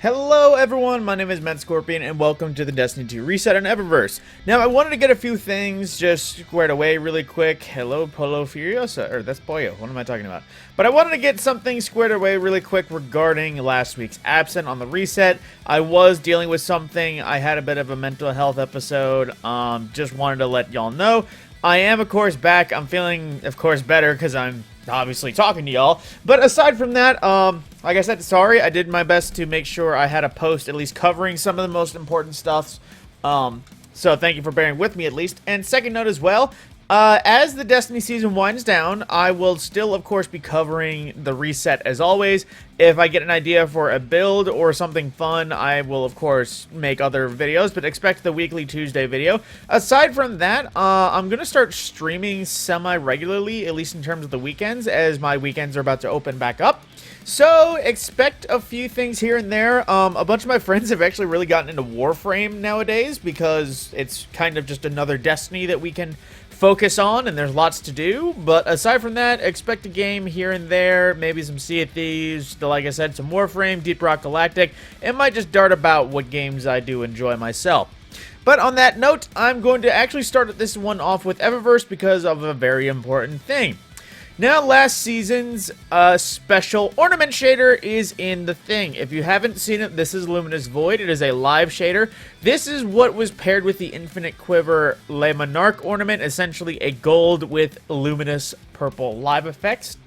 Hello everyone, my name is Matt Scorpion and welcome to the Destiny 2 Reset on Eververse. Now I wanted to get a few things just squared away really quick. Hello Polo Furiosa, or that's Boyo, what am I talking about? But I wanted to get something squared away really quick regarding last week's absent on the reset. I was dealing with something, I had a bit of a mental health episode, just wanted to let y'all know. I am of course back, I'm feeling of course better because I'm obviously talking to y'all, but aside from that, like I said, sorry, I did my best to make sure I had a post at least covering some of the most important stuff, so thank you for bearing with me at least. And second note as well, as the Destiny season winds down, I will still of course be covering the reset as always. If I get an idea for a build or something fun, I will of course make other videos, but expect the weekly Tuesday video. Aside from that, I'm going to start streaming semi-regularly, at least in terms of the weekends, as my weekends are about to open back up. So, expect a few things here and there. A bunch of my friends have actually really gotten into Warframe nowadays, because it's kind of just another Destiny that we can focus on, and there's lots to do. But aside from that, expect a game here and there, maybe some Sea of Thieves, like I said, some Warframe, Deep Rock Galactic, and might just dart about what games I do enjoy myself. But on that note, I'm going to actually start this one off with Eververse because of a very important thing. Now, last season's special ornament shader is in the thing. If you haven't seen it, this is Luminous Void. It is a live shader. This is what was paired with the Infinite Quiver Le Monarch ornament, essentially a gold with luminous purple live effects.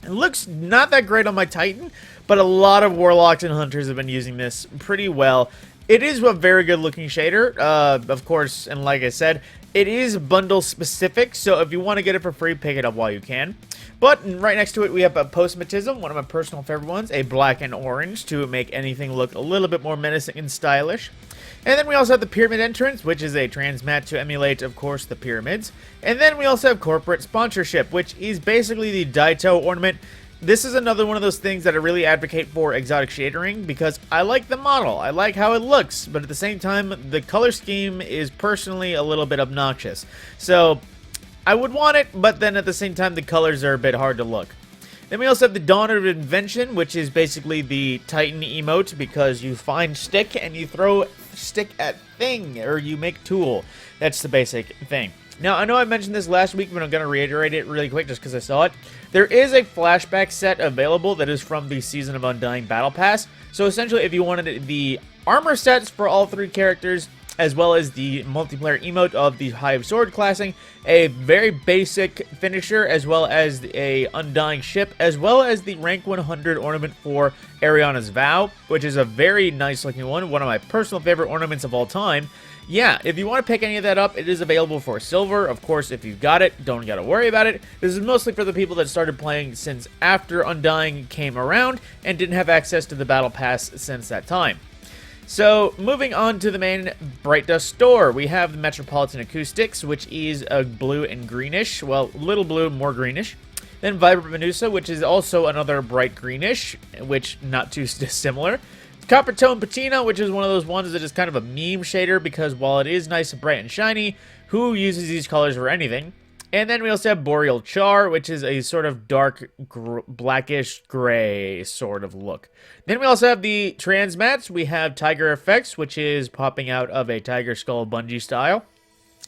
It looks not that great on my Titan, but a lot of Warlocks and Hunters have been using this pretty well. It is a very good looking shader, of course, and like I said, it is bundle specific, so if you want to get it for free, pick it up while you can. But right next to it, we have a Postmatism, one of my personal favorite ones, a black and orange to make anything look a little bit more menacing and stylish. And then we also have the Pyramid Entrance, which is a transmat to emulate, of course, the pyramids. And then we also have Corporate Sponsorship, which is basically the Daito ornament. This is another one of those things that I really advocate for exotic shadering, because I like the model, I like how it looks, but at the same time, the color scheme is personally a little bit obnoxious. So, I would want it, but then at the same time, the colors are a bit hard to look. Then we also have the Dawn of Invention, which is basically the Titan emote, because you find stick and you throw stick at thing, or you make tool. That's the basic thing. Now, I know I mentioned this last week, but I'm going to reiterate it really quick just because I saw it. There is a flashback set available that is from the Season of Undying Battle Pass. So essentially, if you wanted the armor sets for all three characters, as well as the multiplayer emote of the Hive Sword classing, a very basic finisher, as well as a Undying ship, as well as the rank 100 ornament for Ariana's Vow, which is a very nice looking one of my personal favorite ornaments of all time. Yeah, if you want to pick any of that up, it is available for silver. Of course, if you've got it, don't gotta worry about it. This is mostly for the people that started playing since after Undying came around and didn't have access to the Battle Pass since that time. So, moving on to the main Bright Dust store, we have the Metropolitan Acoustics, which is a blue and greenish. Well, little blue, more greenish. Then Vibrant Medusa, which is also another bright greenish, which not too dissimilar. Copper Tone Patina, which is one of those ones that is kind of a meme shader, because while it is nice and bright and shiny, who uses these colors for anything? And then we also have Boreal Char, which is a sort of dark, blackish gray sort of look. Then we also have the Transmats. We have Tiger Effects, which is popping out of a Tiger Skull Bungee style.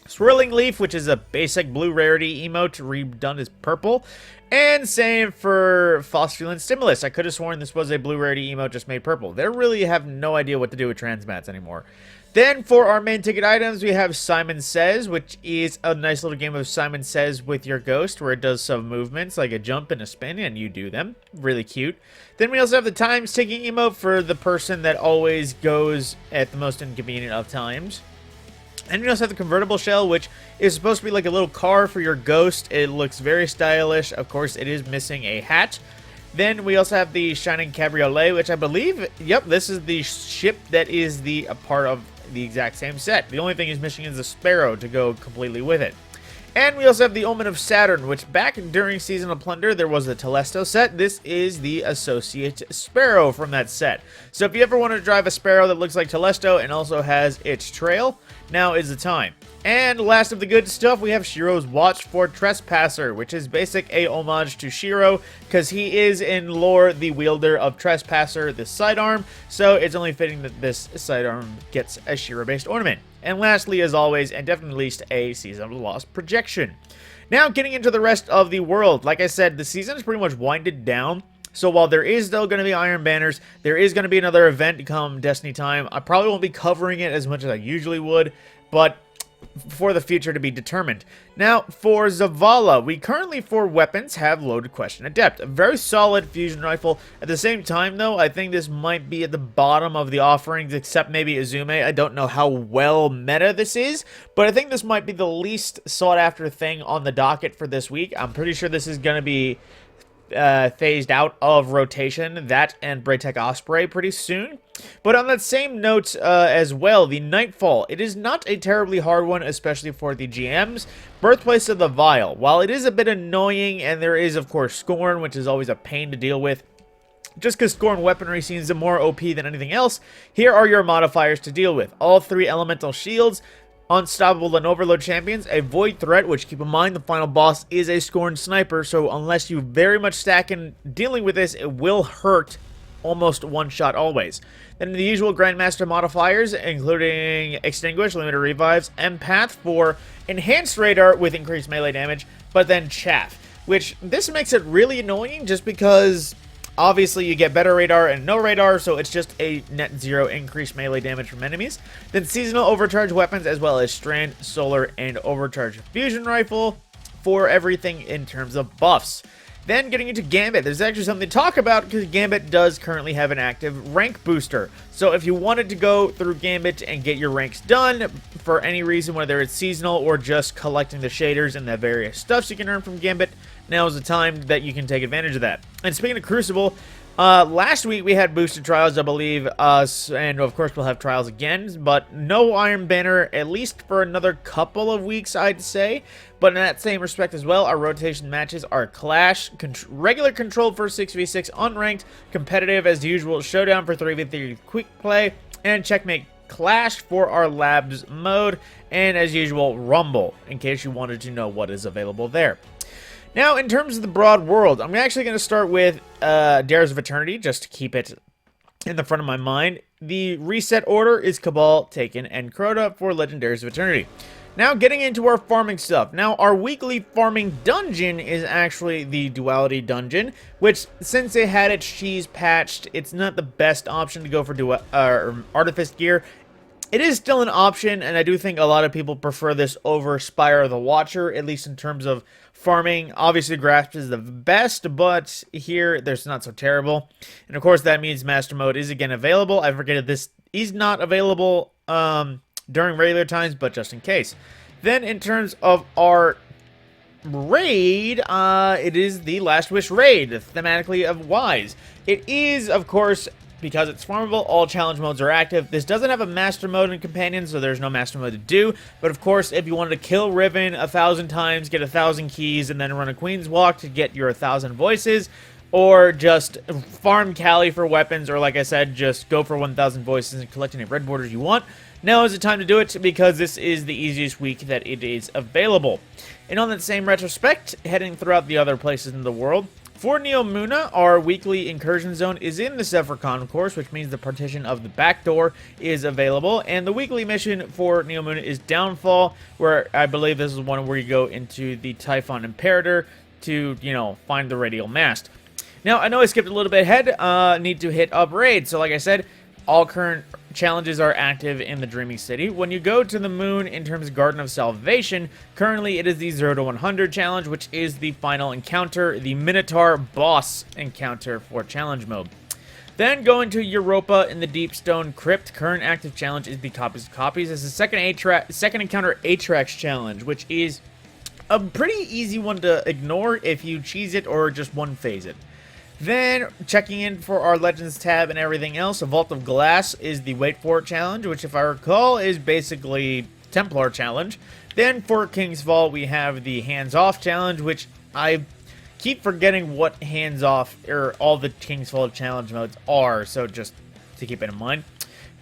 Swirling Leaf, which is a basic blue rarity emote redone as purple. And same for Phosphulent Stimulus. I could have sworn this was a blue rarity emote just made purple. They really have no idea what to do with Transmats anymore. Then for our main ticket items, we have Simon Says, which is a nice little game of Simon Says with your ghost, where it does some movements like a jump and a spin, and you do them. Really cute. Then we also have the Times Ticking emote for the person that always goes at the most inconvenient of times. And we also have the Convertible Shell, which is supposed to be like a little car for your ghost. It looks very stylish. Of course, it is missing a hat. Then we also have the Shining Cabriolet, which I believe, yep, this is the ship that is a part of the exact same set. The only thing is missing is the Sparrow to go completely with it. And we also have the Omen of Saturn, which back during Seasonal Plunder, there was the Telesto set. This is the Associate Sparrow from that set. So if you ever want to drive a Sparrow that looks like Telesto and also has its trail, now is the time. And last of the good stuff, we have Shiro's Watch for Trespasser, which is basic a homage to Shiro, because he is in lore the wielder of Trespasser, the sidearm, so it's only fitting that this sidearm gets a Shiro-based ornament. And lastly, as always, and definitely least, a Season of the Lost projection. Now, getting into the rest of the world, like I said, the season is pretty much winded down. So while there is still going to be Iron Banners, there is going to be another event come Destiny time. I probably won't be covering it as much as I usually would, but for the future to be determined. Now, for Zavala, we currently, for weapons, have Loaded Question Adept. A very solid fusion rifle. At the same time, though, I think this might be at the bottom of the offerings, except maybe Izume. I don't know how well meta this is, but I think this might be the least sought-after thing on the docket for this week. I'm pretty sure this is going to be phased out of rotation, that and Braytech Osprey pretty soon. But on that same note as well, the Nightfall, it is not a terribly hard one, especially for the GMs. Birthplace of the Vile, while it is a bit annoying, and there is of course Scorn, which is always a pain to deal with, just because Scorn weaponry seems more OP than anything else, here are your modifiers to deal with. All 3 elemental shields, Unstoppable and Overload champions, a Void Threat, which keep in mind the final boss is a Scorn sniper, so unless you very much stack in dealing with this, it will hurt almost one shot always. Then the usual Grandmaster modifiers, including Extinguish, Limited Revives, Empath for enhanced radar with increased melee damage, but then Chaff, which this makes it really annoying just because obviously you get better radar and no radar, so it's just a net 0 increased melee damage from enemies. Then seasonal overcharge weapons, as well as Strand, Solar, and Overcharge Fusion Rifle for everything in terms of buffs. Then getting into Gambit, there's actually something to talk about because Gambit does currently have an active rank booster. So if you wanted to go through Gambit and get your ranks done for any reason, whether it's seasonal or just collecting the shaders and the various stuffs you can earn from Gambit, now is the time that you can take advantage of that. And speaking of Crucible, last week we had boosted trials, I believe, and of course we'll have trials again, but no Iron Banner, at least for another couple of weeks, I'd say. But in that same respect as well, our rotation matches are Clash, regular controlled for 6v6, unranked, competitive as usual, Showdown for 3v3 quick play, and Checkmate Clash for our Labs mode, and as usual, Rumble, in case you wanted to know what is available there. Now, in terms of the broad world, I'm actually going to start with Dares of Eternity, just to keep it in the front of my mind. The reset order is Cabal, Taken, and Crota for Legendaries of Eternity. Now, getting into our farming stuff. Now, our weekly farming dungeon is actually the Duality Dungeon, which, since they had its cheese patched, it's not the best option to go for Artifice gear. It is still an option, and I do think a lot of people prefer this over Spire of the Watcher, at least in terms of farming. Obviously, Grasp is the best, but here, there's not so terrible. And of course, that means Master Mode is again available. I forget if this is not available during regular times, but just in case. Then, in terms of our raid, it is the Last Wish raid, thematically of Wise. It is, of course, because it's farmable, all challenge modes are active. This doesn't have a master mode and companion, so there's no master mode to do. But of course, if you wanted to kill Riven 1,000 times, get 1,000 keys, and then run a Queen's Walk to get your 1,000 voices, or just farm Cali for weapons, or like I said, just go for 1,000 voices and collect any red borders you want, now is the time to do it because this is the easiest week that it is available. And on that same retrospect, heading throughout the other places in the world, for Neomuna, our weekly incursion zone is in the Zephyr Concourse, which means the partition of the back door is available. And the weekly mission for Neomuna is Downfall, where I believe this is one where you go into the Typhon Imperator to, you know, find the radial mast. Now, I know I skipped a little bit ahead. Need to hit up raid. So like I said, all current challenges are active in the Dreaming City. When you go to the moon in terms of Garden of Salvation, currently it is the 0 to 100 challenge, which is the final encounter, the Minotaur boss encounter for challenge mode. Then going to Europa in the Deep Stone Crypt, current active challenge is the Copies of Copies. It's the second encounter Atrax challenge, which is a pretty easy one to ignore if you cheese it or just one phase it. Then, checking in for our Legends tab and everything else, a Vault of Glass is the Wait For It challenge, which if I recall is basically Templar challenge. Then for King's Fall, we have the Hands Off challenge, which I keep forgetting what Hands Off or all the King's Fall challenge modes are, so just to keep it in mind.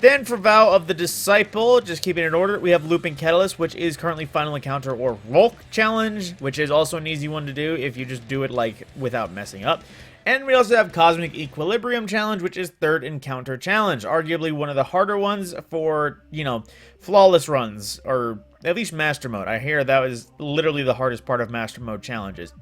Then for Vow of the Disciple, just keeping it in order, we have Looping Catalyst, which is currently Final Encounter or Rolk challenge, which is also an easy one to do if you just do it like without messing up. And we also have Cosmic Equilibrium challenge, which is Third Encounter challenge, arguably one of the harder ones for, you know, flawless runs, or at least Master Mode. I hear that was literally the hardest part of Master Mode challenges.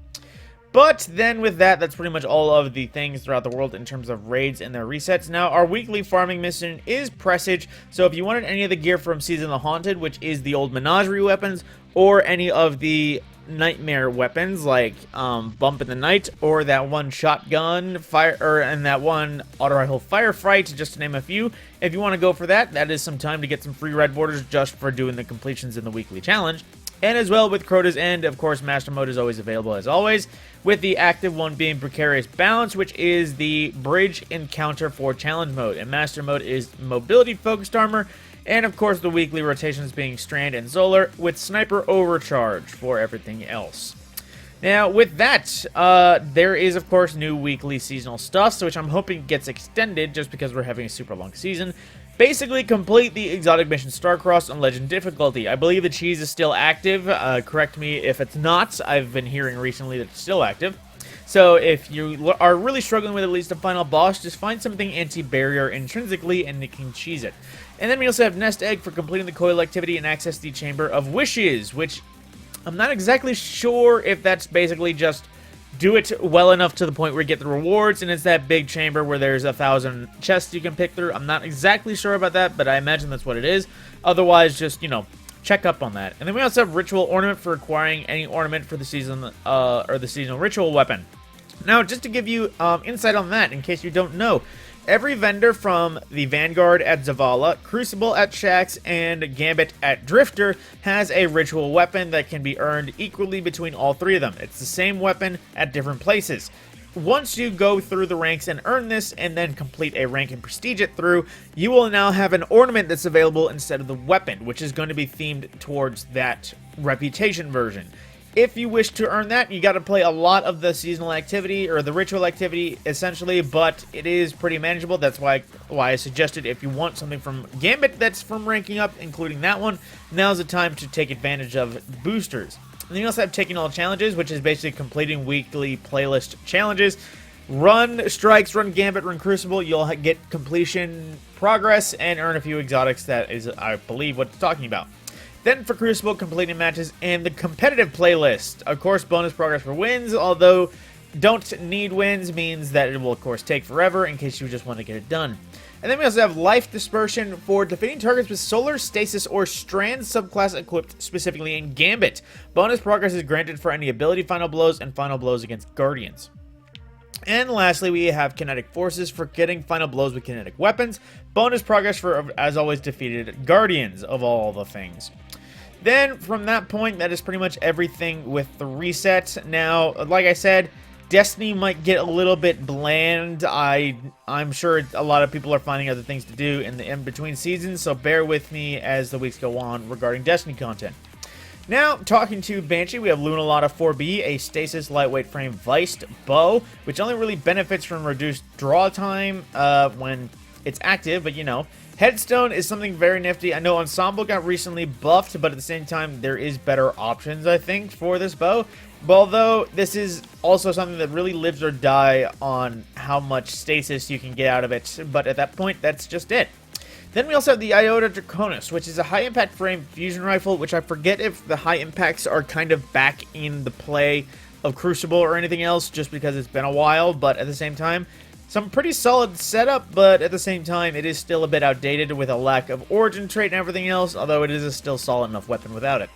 But then with that, that's pretty much all of the things throughout the world in terms of raids and their resets. Now, our weekly farming mission is Presage, so if you wanted any of the gear from Season of the Haunted, which is the old Menagerie weapons, or any of the Nightmare weapons like Bump in the Night, or that one shotgun and that one auto rifle firefight, just to name a few. If you want to go for that, that is some time to get some free red borders just for doing the completions in the weekly challenge. And as well with Crota's End, of course, Master Mode is always available as always, with the active one being Precarious Balance, which is the bridge encounter for Challenge Mode. And Master Mode is Mobility Focused Armor, and of course the weekly rotations being Strand and Solar, with Sniper Overcharge for everything else. Now, with that, there is, of course, new weekly seasonal stuff, which I'm hoping gets extended just because we're having a super long season. Basically, complete the Exotic Mission Starcross on Legend difficulty. I believe the cheese is still active. Correct me if it's not. I've been hearing recently that it's still active. So if you are really struggling with at least a final boss, just find something anti-barrier intrinsically and it can cheese it. And then we also have Nest Egg for completing the coil activity and access the Chamber of Wishes, which I'm not exactly sure if that's basically just do it well enough to the point where you get the rewards, and it's that big chamber where there's 1,000 chests you can pick through. I'm not exactly sure about that, but I imagine that's what it is. Otherwise, just, you know, check up on that. And then we also have Ritual Ornament for acquiring any ornament for the season, or the seasonal ritual weapon. Now, just to give you insight on that, in case you don't know, every vendor from the Vanguard at Zavala, Crucible at Shaxx, and Gambit at Drifter has a ritual weapon that can be earned equally between all three of them. It's the same weapon at different places. Once you go through the ranks and earn this, and then complete a rank and prestige it through, you will now have an ornament that's available instead of the weapon, which is going to be themed towards that reputation version. If you wish to earn that, you got to play a lot of the seasonal activity, or the ritual activity, essentially, but it is pretty manageable. That's why I suggested if you want something from Gambit that's from ranking up, including that one, now's the time to take advantage of boosters. And then you also have Taking All Challenges, which is basically completing weekly playlist challenges. Run Strikes, run Gambit, run Crucible, you'll get completion progress and earn a few exotics. That is, I believe, what it's talking about. Then for Crucible, completing matches and the competitive playlist. Of course, bonus progress for wins, although don't need wins means that it will, of course, take forever in case you just want to get it done. And then we also have Life Dispersion for defeating targets with Solar, Stasis, or Strand subclass equipped specifically in Gambit. Bonus progress is granted for any ability final blows and final blows against Guardians. And lastly, we have Kinetic Forces for getting final blows with kinetic weapons. Bonus progress for, as always, defeated Guardians, of all the things. Then, from that point, that is pretty much everything with the reset. Now, like I said, Destiny might get a little bit bland. I'm sure a lot of people are finding other things to do in the in-between seasons, so bear with me as the weeks go on regarding Destiny content. Now, talking to Banshee, we have Lunalata 4B, a stasis lightweight frame viced bow, which only really benefits from reduced draw time when it's active, but you know. Headstone is something very nifty. I know Ensemble got recently buffed, but at the same time, there is better options, I think, for this bow. But although this is also something that really lives or die on how much stasis you can get out of it, but at that point, that's just it. Then we also have the Iota Draconis, which is a high-impact frame fusion rifle, which I forget if the high impacts are kind of back in the play of Crucible or anything else, just because it's been a while, but at the same time, some pretty solid setup, but at the same time, it is still a bit outdated with a lack of origin trait and everything else, although it is a still solid enough weapon without it.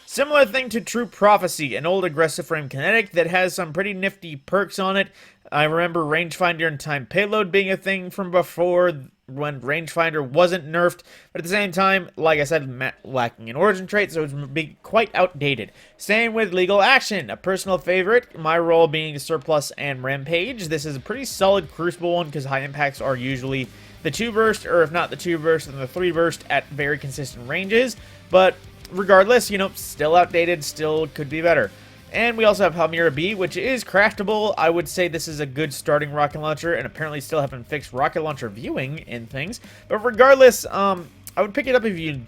Similar thing to True Prophecy, an old aggressive frame kinetic that has some pretty nifty perks on it. I remember Rangefinder and Time Payload being a thing from before when Rangefinder wasn't nerfed, but at the same time, like I said, lacking an origin trait, so it's be quite outdated. Same with Legal Action, a personal favorite, my role being Surplus and Rampage. This is a pretty solid Crucible one because high impacts are usually the 2 burst, or if not the 2 burst, then the 3 burst at very consistent ranges, but regardless, you know, still outdated, still could be better. And we also have Palmyra B, which is craftable. I would say this is a good starting rocket launcher, and apparently still haven't fixed rocket launcher viewing in things. But regardless, I would pick it up if you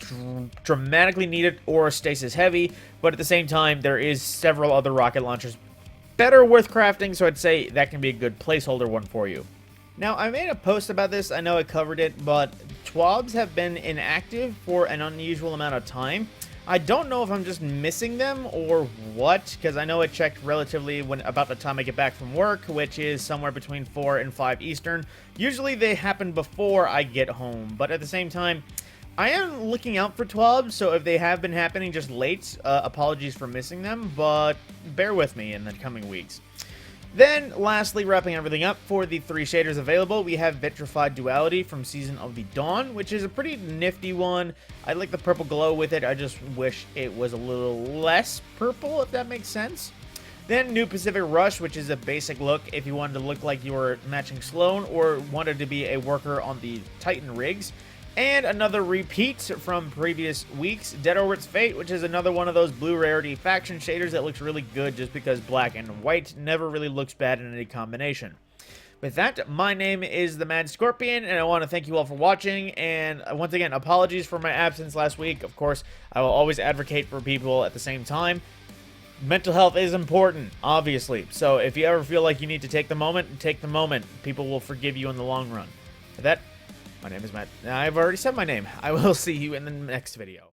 dramatically need it or stasis heavy. But at the same time, there is several other rocket launchers better worth crafting, so I'd say that can be a good placeholder one for you. Now, I made a post about this. I know I covered it, but TWABs have been inactive for an unusual amount of time. I don't know if I'm just missing them or what, because I know it checked relatively about the time I get back from work, which is somewhere between 4 and 5 Eastern. Usually they happen before I get home, but at the same time, I am looking out for TWABs, so if they have been happening just late, apologies for missing them, but bear with me in the coming weeks. Then, lastly, wrapping everything up, for the 3 shaders available, we have Vitrified Duality from Season of the Dawn, which is a pretty nifty one. I like the purple glow with it. I just wish it was a little less purple, if that makes sense. Then, New Pacific Rush, which is a basic look if you wanted to look like you were matching Sloan or wanted to be a worker on the Titan rigs. And another repeat from previous weeks, Dead Orbit's Fate, which is another one of those blue rarity faction shaders that looks really good just because black and white never really looks bad in any combination. With that, my name is the Mad Scorpion, and I want to thank you all for watching, and once again, apologies for my absence last week. Of course, I will always advocate for people at the same time. Mental health is important, obviously, so if you ever feel like you need to take the moment, take the moment. People will forgive you in the long run. With that, my name is Matt. I've already said my name. I will see you in the next video.